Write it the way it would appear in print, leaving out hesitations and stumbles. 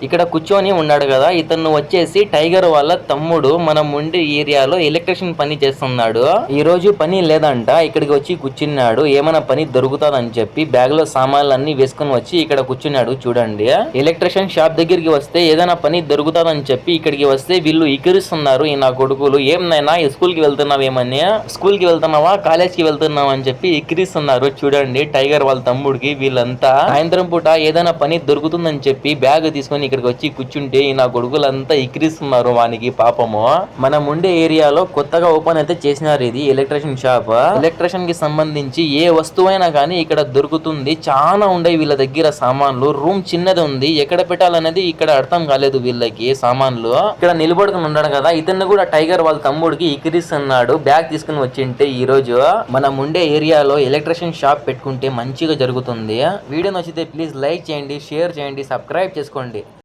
ఇక్కడ కూర్చొని ఉన్నాడు కదా, ఇతను వచ్చేసి టైగర్ వాళ్ళ తమ్ముడు. మన ముండి ఏరియాలో ఎలక్ట్రిషియన్ పని చేస్తున్నాడు. ఈ రోజు పని లేదంట, ఇక్కడికి వచ్చి కూర్చున్నాడు. ఏమైనా పని దొరుకుతాదని చెప్పి బ్యాగ్ లో సామాన్లు అన్ని వేసుకుని వచ్చి ఇక్కడ కూర్చున్నాడు. చూడండి, ఎలక్ట్రిషియన్ షాప్ దగ్గరికి వస్తే ఏదైనా పని దొరుకుతాదని చెప్పి ఇక్కడికి వస్తే వీళ్ళు ఎక్కిరిస్తున్నారు. ఈ నా కొడుకులు, ఏం నైనా స్కూల్ కి వెళ్తున్నావేమని, స్కూల్ కి వెళ్తున్నావా కాలేజ్ కి వెళ్తున్నావా అని చెప్పి ఎక్కిరిస్తున్నారు. చూడండి, టైగర్ వాళ్ళ తమ్ముడికి వీళ్ళంతా సాయంత్రం పూట ఏదైనా పని దొరుకుతుందని చెప్పి బ్యాగ్ తీసుకొని ఇక్కడికి వచ్చి కూర్చుంటే ఈ నా కొడుకులంతా ఎక్కిరిస్తున్నారు వానికి పాపము. మనం ఉండే ఏరియాలో కొత్తగా ఓపెన్ అయితే చేసినారు ఇది ఎలక్ట్రిషియన్ షాప్. ఎలక్ట్రిషియన్ కి సంబంధించి ఏ వస్తువైనా కానీ ఇక్కడ దొరుకుతుంది. చాలా ఉండే వీళ్ళ దగ్గర సామాన్లు. రూమ్ చిన్నది ఉంది, ఎక్కడ పెట్టాలనేది ఇక్కడ అర్థం కాలేదు వీళ్ళకి. సామాన్లు ఇక్కడ నిలబడుకుని ఉన్నాడు కదా, ఇతన్ని కూడా టైగర్ వాళ్ళ తమ్ముడికి ఎక్కిరిస్తున్నాడు. బ్యాగ్ తీసుకుని వచ్చింటే ఈ రోజు మనం ఉండే ఏరియాలో ఎలక్ట్రిషియన్ షాప్ పెట్టుకుంటే మంచిగా జరుగుతుంది. వీడియో నచ్చితే ప్లీజ్ లైక్ చేయండి, షేర్ చేయండి, సబ్స్క్రైబ్ చేసుకోండి.